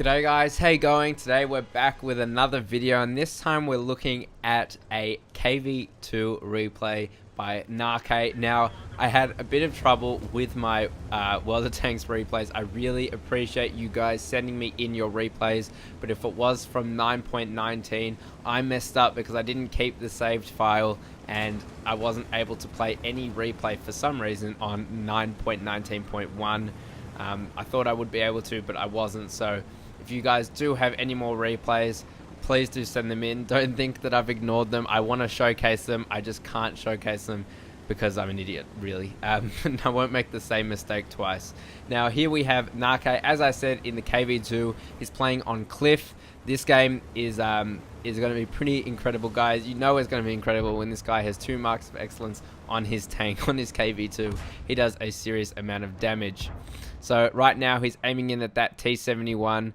G'day guys, how you going? Today we're back with another video, and this time we're looking at a KV2 replay by Narke. Now, I had a bit of trouble with my World of Tanks replays. I really appreciate you guys sending me in your replays, but if it was from 9.19, I messed up because I didn't keep the saved file and I wasn't able to play any replay for some reason on 9.19.1. I thought I would be able to, but I wasn't. So if you guys do have any more replays, please do send them in. Don't think that I've ignored them. I want to showcase them. I just can't showcase them because I'm an idiot, really. And I won't make the same mistake twice. Now, here we have Narke. As I said, in the KV2, he's playing on Cliff. This game is going to be pretty incredible, guys. You know it's going to be incredible when this guy has 2 marks of excellence on his tank, on his KV2. He does a serious amount of damage. So right now he's aiming in at that T71.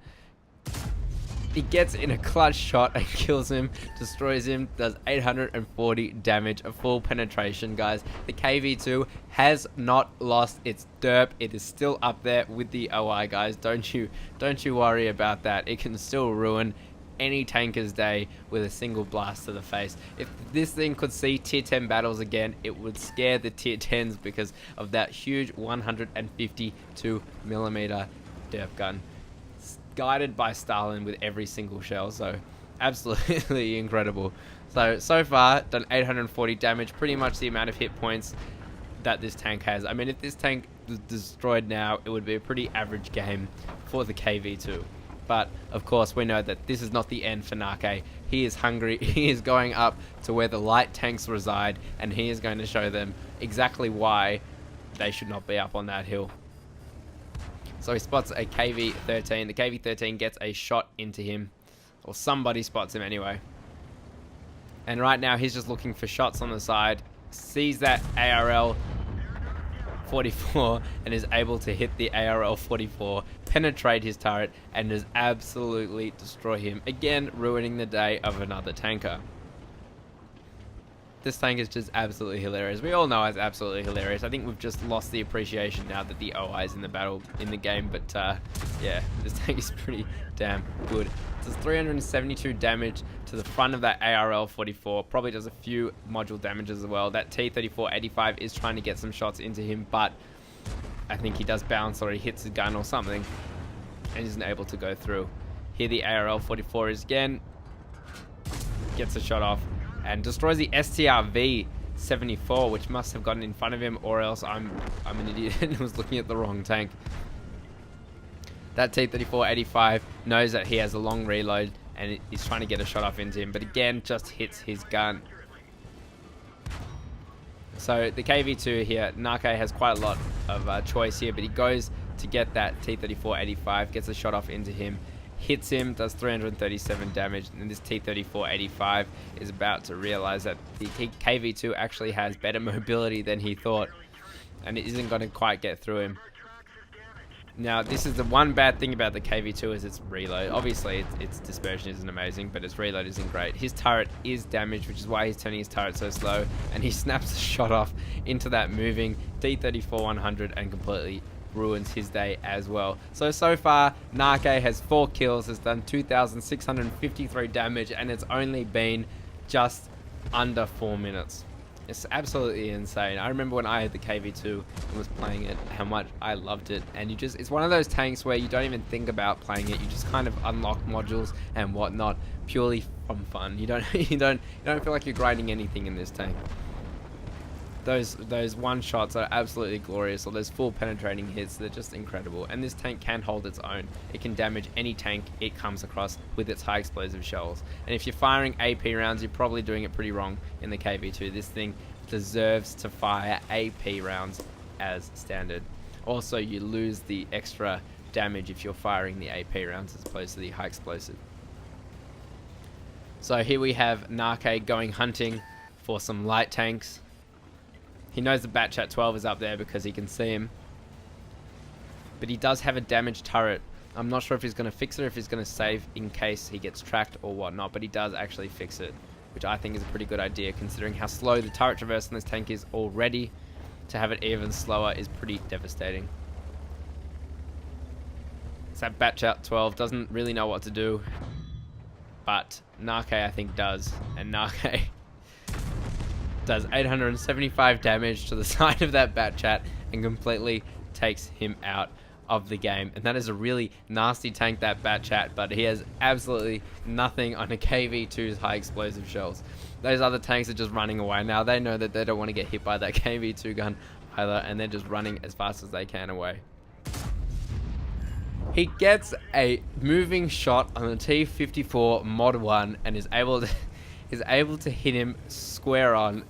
He gets in a clutch shot and kills him, destroys him, does 840 damage, a full penetration, guys. The KV2 has not lost its derp. It is still up there with the OI, guys. Don't you worry about that. It can still ruin any tanker's day with a single blast to the face. If this thing could see tier 10 battles again, it would scare the tier 10s because of that huge 152mm derp gun, guided by Stalin with every single shell. So absolutely incredible. So far done 840 damage, pretty much the amount of hit points that this tank has. I mean, if this tank was destroyed now, it would be a pretty average game for the KV2. But of course we know that this is not the end for Narke. He is hungry. He is going up to where the light tanks reside, and he is going to show them exactly why they should not be up on that hill. So he spots a KV13. The KV13 gets a shot into him, or somebody spots him anyway. And right now he's just looking for shots on the side, sees that ARL 44 and is able to hit the ARL 44, penetrate his turret, and just absolutely destroy him, again ruining the day of another tanker. This tank is just absolutely hilarious. We all know it's absolutely hilarious. I think we've just lost the appreciation now that the OI is in the battle, in the game. But yeah, this tank is pretty damn good. It does 372 damage to the front of that ARL 44. Probably does a few module damages as well. That T3485 is trying to get some shots into him, but I think he does bounce or he hits his gun or something and isn't able to go through. Here the ARL 44 is again, gets a shot off and destroys the STRV 74, which must have gotten in front of him, or else I'm an idiot and was looking at the wrong tank. That T3485 knows that he has a long reload and he's trying to get a shot off into him, but again just hits his gun. So the KV2 here, Narke has quite a lot of choice here, but he goes to get that T3485, gets a shot off into him, hits him, does 337 damage, and this T3485 is about to realize that the KV2 actually has better mobility than he thought, and it isn't going to quite get through him. Now, this is the one bad thing about the KV2 is its reload. Obviously, its dispersion isn't amazing, but its reload isn't great. His turret is damaged, which is why he's turning his turret so slow, and he snaps a shot off into that moving T34-100 and completely ruins his day as well. So far, Narke has 4 kills, has done 2,653 damage, and it's only been just under 4 minutes. It's absolutely insane. I remember when I had the KV2 and was playing it, how much I loved it. And it's one of those tanks where you don't even think about playing it. You just kind of unlock modules and whatnot purely from fun. You don't feel like you're grinding anything in this tank. Those one shots are absolutely glorious, or those full penetrating hits, they're just incredible. And this tank can hold its own. It can damage any tank it comes across with its high explosive shells. And if you're firing AP rounds, you're probably doing it pretty wrong in the KV2. This thing deserves to fire AP rounds as standard. Also, you lose the extra damage if you're firing the AP rounds as opposed to the high explosive. So here we have Narke going hunting for some light tanks. He knows the Batchat 12 is up there because he can see him. But he does have a damaged turret. I'm not sure if he's going to fix it or if he's going to save in case he gets tracked or whatnot, but he does actually fix it, which I think is a pretty good idea considering how slow the turret traverse on this tank is already. To have it even slower is pretty devastating. It's that batch out 12, doesn't really know what to do. But Na-K, I think, does. And Na-K does 875 damage to the side of that bat chat and completely takes him out of the game. And that is a really nasty tank, that bat chat, but he has absolutely nothing on a KV2's high explosive shells. Those other tanks are just running away. Now they know that they don't want to get hit by that KV2 gun either, and they're just running as fast as they can away. He gets a moving shot on the T-54 Mod 1 and is able to hit him square on.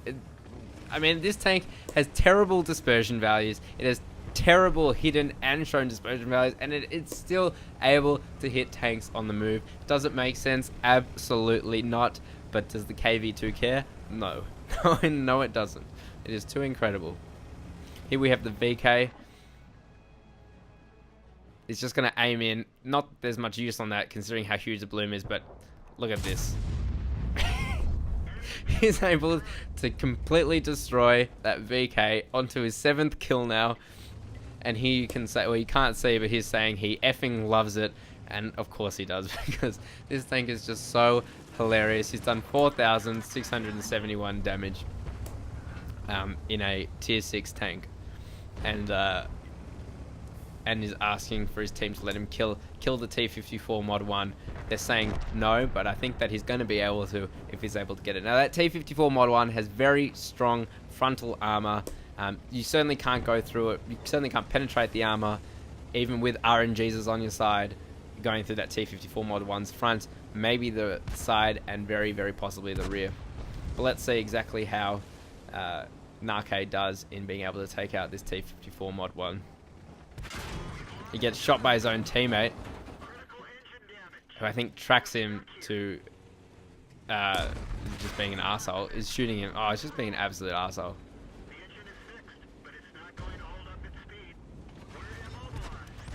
I mean, this tank has terrible dispersion values. It has terrible hidden and shown dispersion values, and it's still able to hit tanks on the move. Does it make sense? Absolutely not. But does the KV2 care? No. No, it doesn't. It is too incredible. Here we have the VK. It's just going to aim in. Not there's much use on that considering how huge the bloom is, but look at this. He's able to completely destroy that VK onto his 7th kill now. And he can say, well, you can't see, but he's saying he effing loves it. And of course he does, because this tank is just so hilarious. He's done 4,671 damage in a tier 6 tank. And is asking for his team to let him kill the T-54 Mod 1. They're saying no, but I think that he's going to be able to if he's able to get it. Now that T-54 Mod 1 has very strong frontal armor. You certainly can't go through it. You certainly can't penetrate the armor, even with RNGs on your side, going through that T-54 Mod 1's front, maybe the side, and very, very possibly the rear. But let's see exactly how Na-K does in being able to take out this T-54 Mod 1. He gets shot by his own teammate, who I think tracks him to just being an arsehole. Is shooting him. Oh, it's just being an absolute arsehole.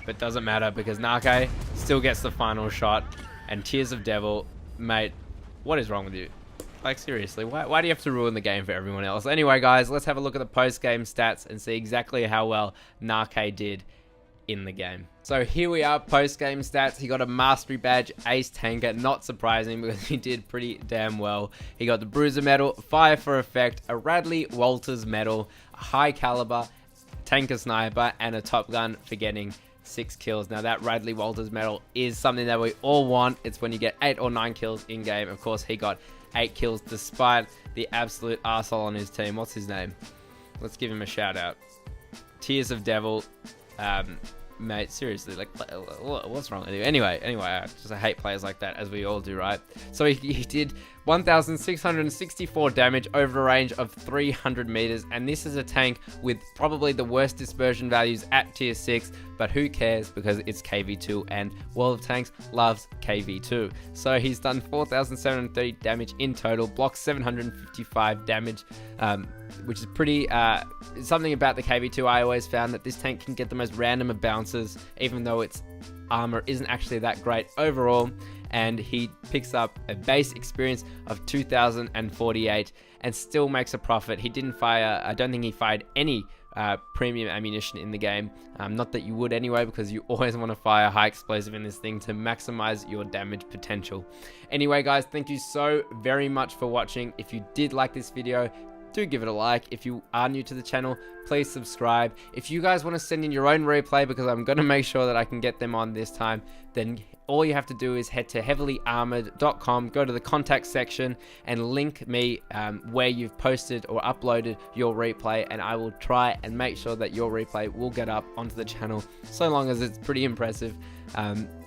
But doesn't matter because Na-K still gets the final shot. And Tears of Devil, mate, what is wrong with you? Like, seriously, why do you have to ruin the game for everyone else? Anyway, guys, let's have a look at the post-game stats and see exactly how well Na-K did in the game. So here we are, post-game stats. He got a Mastery Badge, Ace Tanker, not surprising because he did pretty damn well. He got the Bruiser Medal, Fire for Effect, a Radley Walters Medal, a High Caliber, Tanker Sniper, and a Top Gun for getting 6 kills. Now that Radley Walters Medal is something that we all want. It's when you get 8 or 9 kills in game. Of course, he got 8 kills despite the absolute arsehole on his team. What's his name? Let's give him a shout out. Tears of Devil. Mate, seriously, like, what's wrong with you? Anyway, I hate players like that, as we all do, right? So he did 1,664 damage over a range of 300 meters, and this is a tank with probably the worst dispersion values at tier 6, but who cares because it's KV2, and World of Tanks loves KV2. So he's done 4,730 damage in total, blocked 755 damage, which is pretty, something about the KV2 I always found that this tank can get the most random of bounces, even though its armor isn't actually that great overall. And he picks up a base experience of 2,048 and still makes a profit. He didn't fire, I don't think he fired any premium ammunition in the game. Not that you would anyway, because you always want to fire high explosive in this thing to maximize your damage potential. Anyway, guys, thank you so very much for watching. If you did like this video, do give it a like. If you are new to the channel, please subscribe. If you guys want to send in your own replay, because I'm going to make sure that I can get them on this time, then all you have to do is head to heavilyarmored.com, go to the contact section and link me where you've posted or uploaded your replay, and I will try and make sure that your replay will get up onto the channel, so long as it's pretty impressive.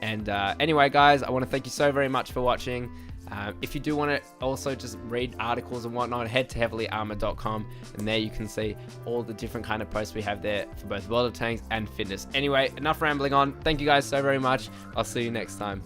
Anyway, guys, I want to thank you so very much for watching. If you do want to also just read articles and whatnot, head to heavilyarmored.com, and there you can see all the different kind of posts we have there for both World of Tanks and fitness. Anyway, enough rambling on. Thank you guys so very much. I'll see you next time.